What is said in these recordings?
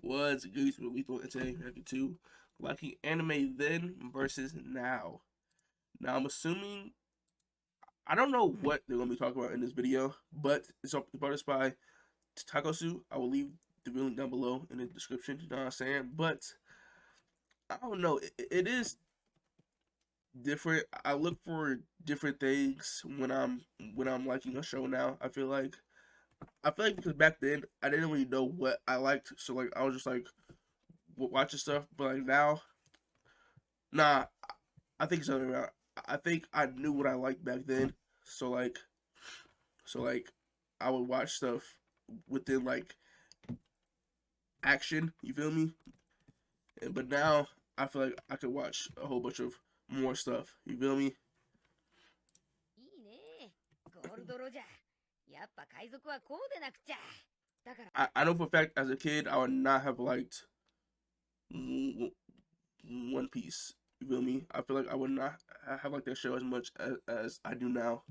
What's Goose with Lethal and today reacting to liking anime then versus now. Now I'm assuming I don't know what they're gonna be talking about in this video, but it's brought us by Takosu. I will leave the link down below in the description. You know what I'm saying? But I don't know. It is different. I look for different things when I'm liking a show now. I feel like because back then I didn't really know what I liked, so like I was just like watching stuff. But like now, nah, I think something around. I think I knew what I liked back then, so like I would watch stuff within like action. You feel me? But now I feel like I could watch a whole bunch of more stuff. You feel me? I know for a fact as a kid I would not have liked One Piece. You feel me? I feel like I would not have liked that show as much as I do now.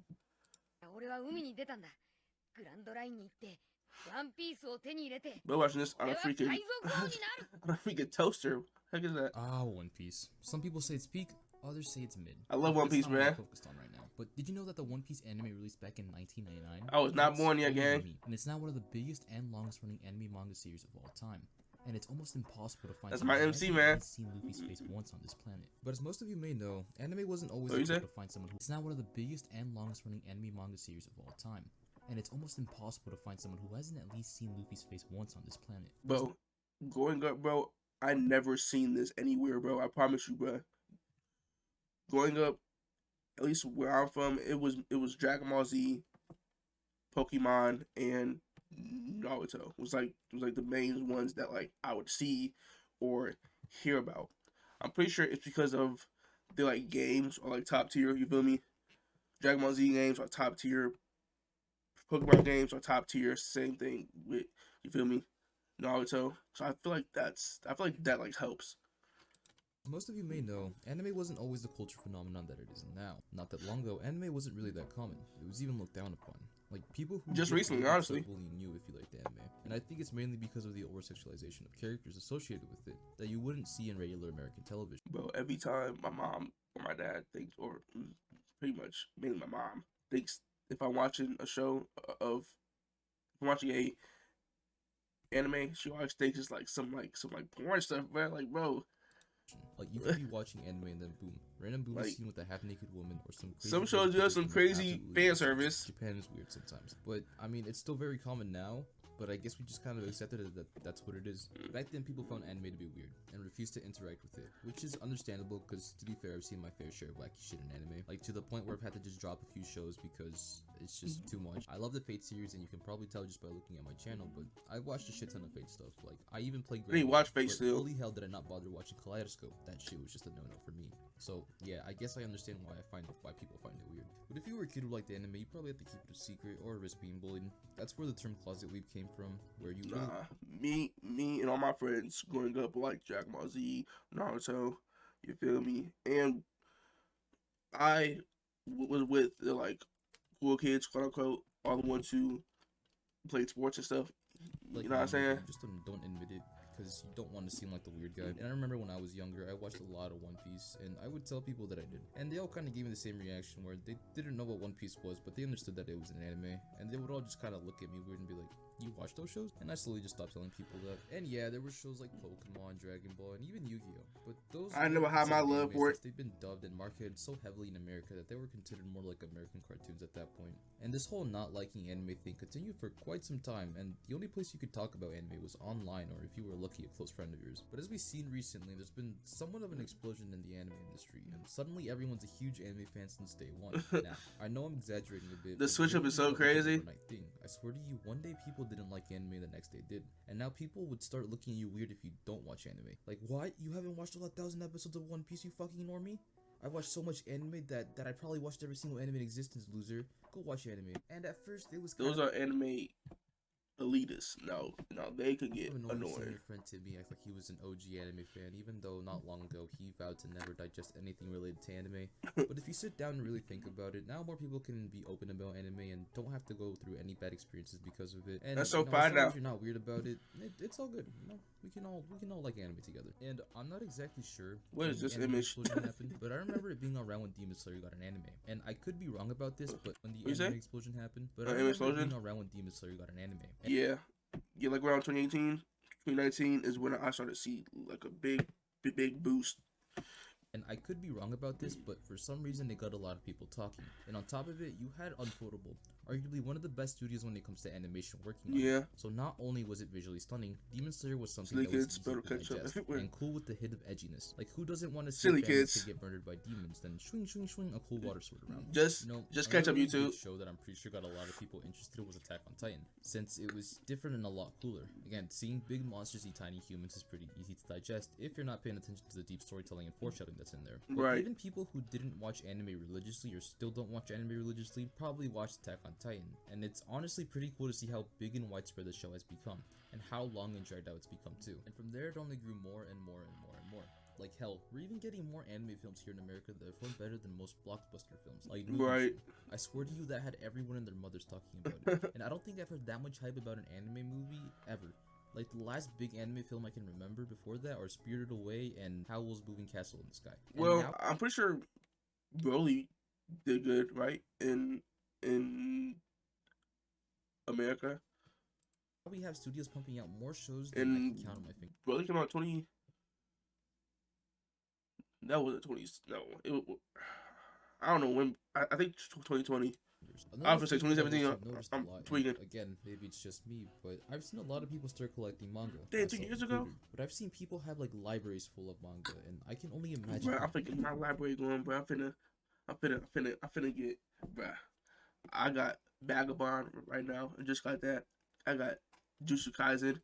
But watching this on a freaking on a freaking toaster. Heck is that? One Piece. Some people say it's peak, others say it's mid. I love One Piece, man. Focused on right now. But did you know that the One Piece anime released back in 1999? I was not born yet, gang. And it's now one of the biggest and longest running anime manga series of all time. And it's almost impossible to find. That's my MC, man. Seen Luffy's face once on this planet. But as most of you may know, anime wasn't always able to find someone who. It's now one of the biggest and longest running anime manga series of all time. And it's almost impossible to find someone who hasn't at least seen Luffy's face once on this planet. Bro, growing up, bro, I never seen this anywhere, bro. I promise you, bro. Growing up, at least where I'm from, it was Dragon Ball Z, Pokemon, and Naruto. It was like the main ones that like I would see or hear about. I'm pretty sure it's because of the like games or like top tier. You feel me? Dragon Ball Z games are top tier. Pokemon games are top tier. Same thing with, you feel me, Naruto. So I feel like that like helps. Most of you may know, anime wasn't always the culture phenomenon that it is now. Not that long ago, anime wasn't really that common. It was even looked down upon. Like, people who just recently, honestly, bullying you if you liked anime. And I think it's mainly because of the over-sexualization of characters associated with it that you wouldn't see in regular American television. Bro, every time my mom or my dad thinks, or pretty much mainly my mom thinks, if I'm watching a show if I'm watching a anime, she always thinks it's like some porn stuff, bro. Like, bro. Like, you could be watching anime and then boom, random booty like, scene with a half-naked woman or some crazy. Some shows do have some crazy fan service. Japan is weird sometimes, but I mean, it's still very common now. But I guess we just kind of accepted it that that's what it is. Back then, people found anime to be weird and refused to interact with it, which is understandable because, to be fair, I've seen my fair share of wacky shit in anime. Like, to the point where I've had to just drop a few shows because it's just too much. I love the Fate series, and you can probably tell just by looking at my channel, but I've watched a shit ton of Fate stuff. Like, I even played Great. Watch Fate still. Holy hell did I not bother watching Kaleidoscope. That shit was just a no-no for me. So, yeah, I guess I understand why people find it weird. But if you were a kid who liked anime, you probably have to keep it a secret or risk being bullied. That's where the term closet weeb came from, where you me and all my friends growing up like Dragon Ball Z, Naruto, you feel me? And I was with the like cool kids, quote unquote, all the ones who played sports and stuff. Like, you know what I'm saying? Just don't admit it, because you don't want to seem like the weird guy. And I remember when I was younger, I watched a lot of One Piece, and I would tell people that I did. And they all kind of gave me the same reaction, where they didn't know what One Piece was, but they understood that it was an anime. And they would all just kind of look at me weird and be like, you watch those shows? And I slowly just stopped telling people that. And yeah, there were shows like Pokemon, Dragon Ball, and even Yu-Gi-Oh! But those I never had my love for it. They've been dubbed and marketed so heavily in America that they were considered more like American cartoons at that point. And this whole not liking anime thing continued for quite some time, and the only place you could talk about anime was online, or if you were lucky, a close friend of yours. But as we've seen recently, there's been somewhat of an explosion in the anime industry, and suddenly everyone's a huge anime fan since day one. Now, I know I'm exaggerating a bit. The switch up is so crazy. I swear to you, one day people didn't like anime, the next day did. And now people would start looking at you weird if you don't watch anime. Like, what? You haven't watched all 1,000 episodes of One Piece, you fucking normie? I've watched so much anime that I probably watched every single anime in existence, loser. Go watch anime. And at first, it was those are anime elitist. No, they could get Annoying seeing annoying. your friend Timmy act like he was an OG anime fan, even though not long ago he vowed to never digest anything related to anime. But if you sit down and really think about it, now more people can be open about anime and don't have to go through any bad experiences because of it. And That's so as fine long now. as you're not weird about it, it's all good. We can all like anime together. And I'm not exactly sure What when is the this anime image? explosion happened, but I remember it being around when Demon Slayer got an anime. And I could be wrong about this, but when the What you anime say? explosion happened, but I Anime remember it explosion? being around when Demon Slayer got an anime. Yeah, like around 2018, 2019 is when I started to see like a big boost. And I could be wrong about this, but for some reason it got a lot of people talking. And on top of it, you had Unfoldable, arguably one of the best studios when it comes to animation working on Yeah, it. So not only was it visually stunning, Demon Slayer was something Silly that was Kids, easy Better to Catch Up digest everywhere. and cool with the hit of edginess. Like who doesn't want to see Silly families Kids. to get murdered by demons, then swing swing swing a cool water sword around. Just catch up, another really YouTube. good show that I'm pretty sure got a lot of people interested was Attack on Titan, since it was different and a lot cooler. Again, seeing big monsters eat tiny humans is pretty easy to digest if you're not paying attention to the deep storytelling and foreshadowing that's in there. But Right. even people who didn't watch anime religiously or still don't watch anime religiously probably watched Attack on Titan, and it's honestly pretty cool to see how big and widespread the show has become, and how long and dragged out it's become too. And from there it only grew more and more and more and more. Like hell, we're even getting more anime films here in America that are far better than most blockbuster films, like movies. Right. I swear to you that had everyone and their mothers talking about it. And I don't think I've heard that much hype about an anime movie ever. Like the last big anime film I can remember before that are Spirited Away and Howl's Moving Castle in the Sky. And Well, now I'm pretty sure Broly did good, right? In America. we have studios pumping out more shows than I And can count on my fingers. Broly came out 20. That was a 20. No, I don't know when. I think 2020. I was gonna say Another thing that I've 2017. also noticed a I'm lot, and tweaking. again, maybe it's just me, but I've seen a lot of people start collecting manga. Damn, 2 myself years ago? included. But I've seen people have like libraries full of manga, and I can only imagine. Bro, I'm thinking my library going, bro. I'm finna get, bro. I got Vagabond right now. I just got that. I got Jujutsu Kaisen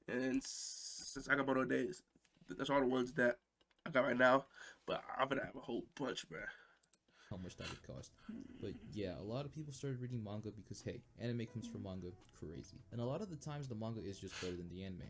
and Sakamoto Days. That's all the ones that I got right now. But I'm gonna have a whole bunch, bro. How much that would cost. But yeah, a lot of people started reading manga because hey, anime comes from manga, crazy. And a lot of the times the manga is just better than the anime.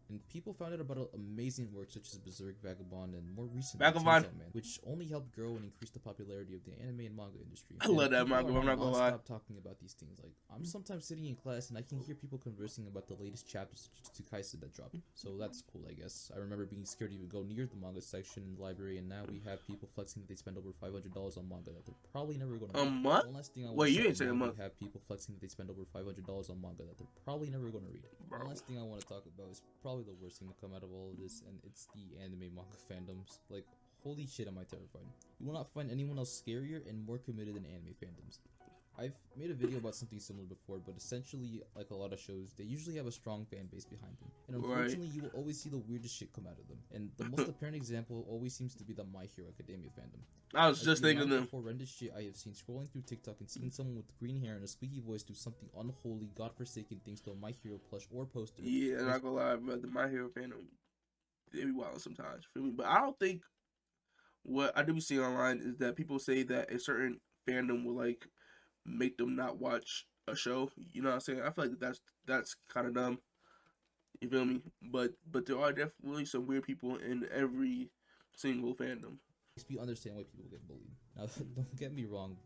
And people found out about amazing work such as Berserk, Vagabond, and more recently Vagabond. Chainsaw Man, which only helped grow and increase the popularity of the anime and manga industry. I love that people manga, are I'm not gonna lie. non-stop talking about these things. Like I'm sometimes sitting in class and I can hear people conversing about the latest chapters of Jujutsu Kaisen that dropped. So that's cool, I guess. I remember being scared to even go near the manga section in the library, and now we have people flexing that they spend over $500 on manga that they're probably never going to A read. month? One last thing I Wait, want you to ain't saying a month. We have people flexing that they spend over $500 on manga that they're probably never going to read. Bro. One last thing I want to talk about is probably the worst thing to come out of all of this, and it's the anime manga fandoms. Like, holy shit, am I terrified. You will not find anyone else scarier and more committed than anime fandoms. I've made a video about something similar before, but essentially, like a lot of shows, they usually have a strong fan base behind them. And unfortunately, you will always see the weirdest shit come out of them. And the most apparent example always seems to be the My Hero Academia fandom. I was just the thinking amount them. of horrendous shit I have seen scrolling through TikTok and seeing someone with green hair and a squeaky voice do something unholy, godforsaken things to a My Hero plush or poster. Yeah, I'm not gonna lie, but the My Hero fandom, they be wild sometimes. Feel me? But I don't think what I do see online is that people say that a certain fandom will like make them not watch a show. You know what I'm saying? I feel like that's kind of dumb. You feel me? But there are definitely some weird people in every single fandom. Makes me understand why people get bullied. Now, don't get me wrong,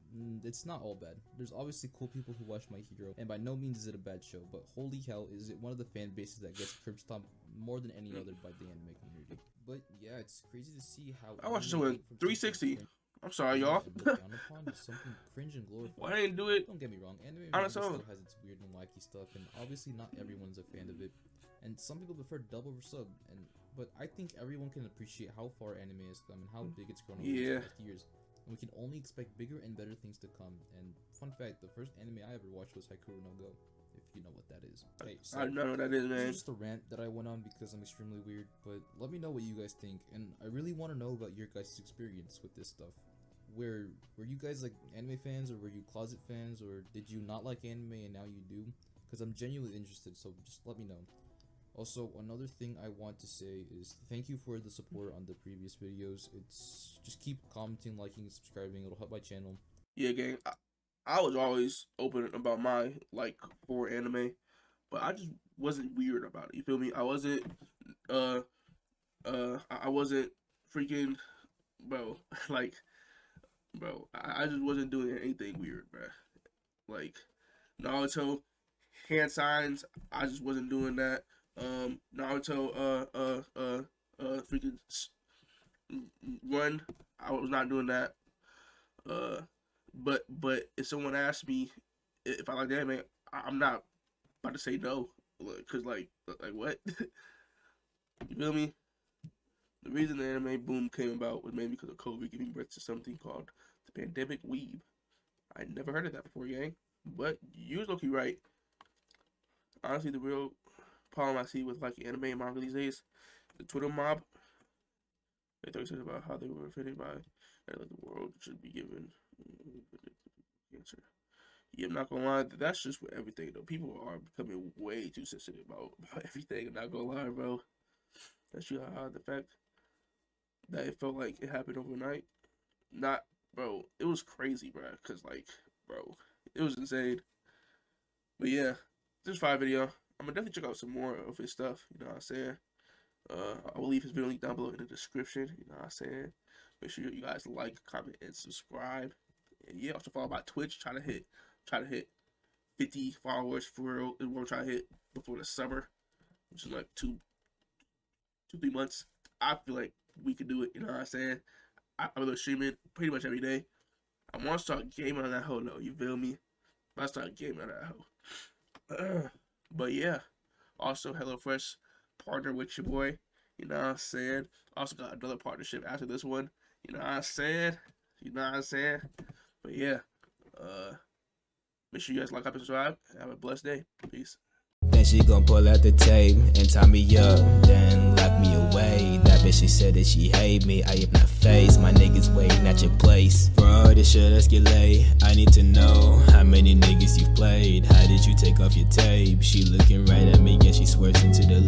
it's not all bad. There's obviously cool people who watch My Hero, and by no means is it a bad show, but holy hell, is it one of the fan bases that gets curb stomped more than any other by the anime community. But yeah, it's crazy to see how I watched the show in anime went from something 360. I'm sorry, y'all. and looked down upon to something cringe and glorified. Why didn't do it? Don't get me wrong, anime On manga its own. still has its weird and wacky stuff, and obviously not everyone's a fan of it, and some people prefer dub over sub, but I think everyone can appreciate how far anime has come and how big it's grown over Yeah. the past years, and we can only expect bigger and better things to come. And fun fact, the first anime I ever watched was Haikyuu no Go, if you know what that is. Hey, so I don't know what that is, this man. is just a rant that I went on because I'm extremely weird, but let me know what you guys think, and I really want to know about your guys' experience with this stuff. Were you guys like anime fans, or were you closet fans, or did you not like anime and now you do? Because I'm genuinely interested, so just let me know. Also, another thing I want to say is thank you for the support on the previous videos. It's just keep commenting, liking, subscribing. It'll help my channel. Yeah, gang. I was always open about my like for anime, but I just wasn't weird about it. You feel me? I wasn't I wasn't freaking bro like bro. I just wasn't doing anything weird, bro. Like Naruto hand signs, I just wasn't doing that. Naruto freaking run, I was not doing that. But if someone asked me if I like the anime, I'm not about to say no, cause like what? You feel me? The reason the anime boom came about was mainly because of COVID giving birth to something called the pandemic weeb. I never heard of that before, gang. But you was looking right. Honestly, the real problem I see with like anime and manga these days, the Twitter mob. They talk shit about how they were offended by like the world should be given cancer. Yeah, I'm not gonna lie, that's just with everything though. People are becoming way too sensitive about everything. I'm not gonna lie, bro. That's just how the fact that it felt like it happened overnight. Not, bro. It was crazy, bro. Cause like, bro, it was insane. But yeah, this 5 video. I'm gonna definitely check out some more of his stuff. You know what I'm saying? I will leave his video link down below in the description. You know what I'm saying? Make sure you guys like, comment, and subscribe. And yeah, also follow my Twitch. Try to hit 50 followers for real. Is what I'm trying to hit before the summer, which is like 2-3 months. I feel like we could do it. You know what I'm saying? I'm gonna stream it pretty much every day. I want to start gaming on that hoe though. You feel me? I start gaming on that hoe. But yeah, also HelloFresh partner with your boy. You know what I'm saying? Also got another partnership after this one. You know what I'm saying? You know what I'm saying? But yeah, make sure you guys like, comment, subscribe. Have a blessed day. Peace. Then she gon' pull out the tape and tie me up, then lock me away. That bitch, she said that she hate me. I am not faced. My niggas waiting at your place. For all this shit escalate, I need to know how many niggas you've played. How did you take off your tape? She looking right at me and she swerves into the